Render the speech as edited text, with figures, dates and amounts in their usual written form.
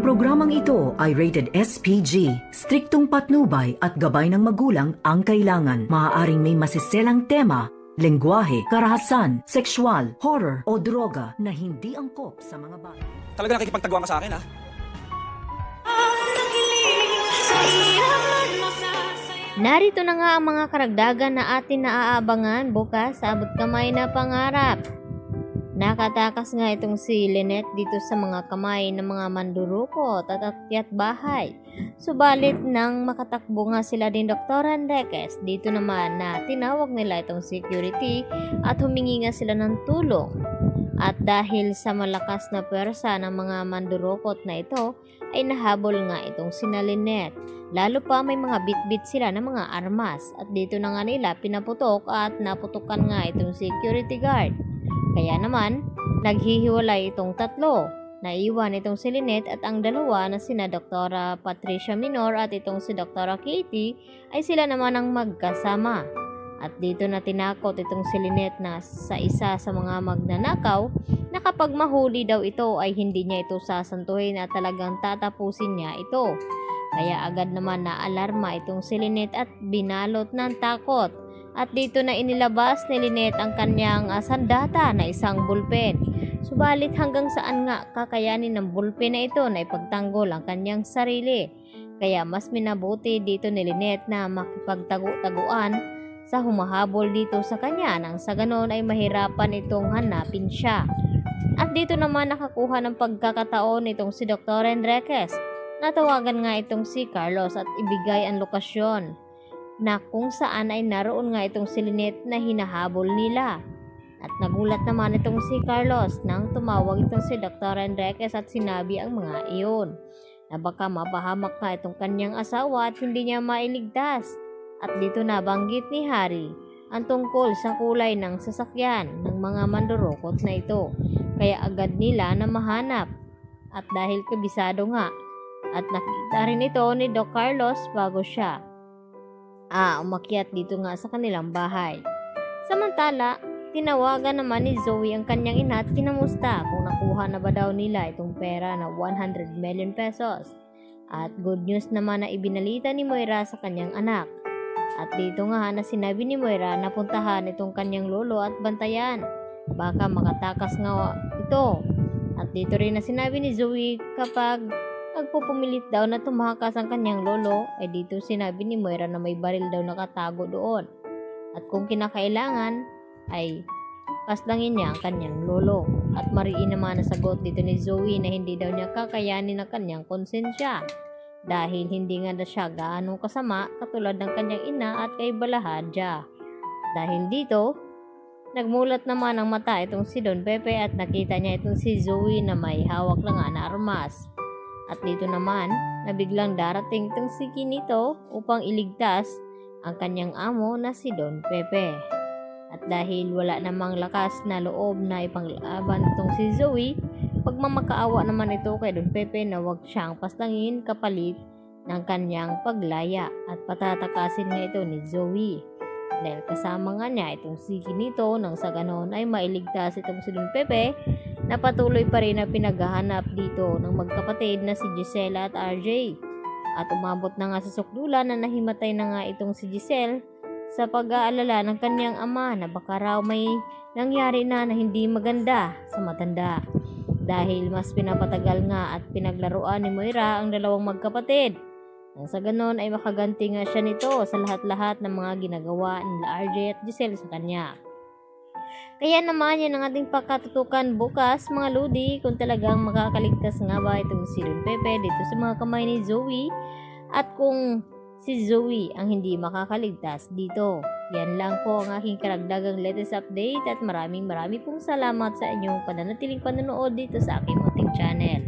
Ang programang ito ay rated SPG. Striktong patnubay at gabay ng magulang ang kailangan. Maaaring may masiselang tema, lengguwahe, karahasan, sexual, horror o droga na hindi angkop sa mga bata. Talaga nakikipagtaguan ka sa akin, ha? Narito na nga ang mga karagdagan na atin naaabangan bukas sa abot kamay na pangarap. Nakatakas nga itong si Lynette dito sa mga kamay ng mga mandurukot at akyat bahay. Subalit nang makatakbo nga sila din Dr. Enriquez, dito naman na tinawag nila itong security at humingi nga sila ng tulong. At dahil sa malakas na pwersa ng mga mandurukot na ito, ay nahabol nga itong sina Lynette. Lalo pa may mga bit-bit sila ng mga armas at dito na nga nila pinaputok at naputukan nga itong security guard. Kaya naman, naghihiwalay itong tatlo. Naiwan itong si Lynette at ang dalawa na sina Dr. Patricia Minor at itong si Dr. Katie ay sila naman ang magkasama. At dito na tinakot itong si Lynette na sa isa sa mga magnanakaw na kapag mahuli daw ito ay hindi niya ito sasantuhin at talagang tatapusin niya ito. Kaya agad naman na alarma itong si Lynette at binalot ng takot. At dito na inilabas ni Lynette ang kanyang sandata na isang bulpen. Subalit hanggang saan nga kakayanin ng bulpen na ito na ipagtanggol ang kanyang sarili. Kaya mas minabuti dito ni Lynette na makipagtagu-taguan sa humahabol dito sa kanya nang sa ganon ay mahirapan itong hanapin siya. At dito naman nakakuha ng pagkakataon itong si Dr. Enriquez. Natawagan nga itong si Carlos at ibigay ang lokasyon na kung saan ay naroon nga itong si Lynette na hinahabol nila. At nagulat naman itong si Carlos nang tumawag itong si Dr. Enriquez at sinabi ang mga iyon na baka mapahamak nga itong kanyang asawa at hindi niya mailigtas. At dito nabanggit ni Harry ang tungkol sa kulay ng sasakyan ng mga mandurukot na ito. Kaya agad nila na mahanap. At dahil kabisado nga at nakita rin ito ni Doc Carlos bago siya umakyat dito nga sa kanilang bahay. Samantala, tinawagan naman ni Zoe ang kanyang ina at kinamusta kung nakuha na ba daw nila itong pera na 100 million pesos. At good news naman na ibinalita ni Moira sa kanyang anak. At dito nga na sinabi ni Moira na puntahan itong kanyang lolo at bantayan. Baka makatakas nga ito. At dito rin na sinabi ni Zoe kapag nagpupumilit daw na tumakas ang kanyang lolo, ay dito sinabi ni Moira na may baril daw nakatago doon. At kung kinakailangan, ay paslangin niya ang kanyang lolo. At mariin naman na sagot dito ni Zoe na hindi daw niya kakayanin ang kanyang konsensya. Dahil hindi nga na siya gaano kasama katulad ng kanyang ina at kay Balahadja. Dahil dito, nagmulat naman ang mata itong si Don Pepe at nakita niya itong si Zoe na may hawak lang nga na armas. At dito naman, nabiglang darating itong si Kinito upang iligtas ang kanyang amo na si Don Pepe. At dahil wala namang lakas na loob na ipanglaban itong si Zoe, pagmamakaawa naman ito kay Don Pepe na huwag siyang paslangin kapalit ng kanyang paglaya at patatakasin nga ito ni Zoe. Dahil kasama nga niya itong si Kinito nang sa ganon ay mailigtas itong si Don Pepe na patuloy pa rin na pinaghahanap dito ng magkapatid na si Giselle at RJ. At umabot na nga sa sukdulan na nahimatay na nga itong si Giselle sa pag-aalala ng kanyang ama na baka raw may nangyari na hindi maganda sa matanda. Dahil mas pinapatagal nga at pinaglaruan ni Moira ang dalawang magkapatid. Nang sa ganon ay makaganti nga siya nito sa lahat-lahat ng mga ginagawa ni RJ at Giselle sa kanya. Kaya naman yan ang ating pagkatutukan bukas mga Lodi kung talagang makakaligtas nga ba itong si Don Pepe dito sa mga kamay ni Zoe at kung si Zoe ang hindi makakaligtas dito. Yan lang po ang aking karagdagang latest update at maraming pong salamat sa inyong pananatiling panonood dito sa aking munting channel.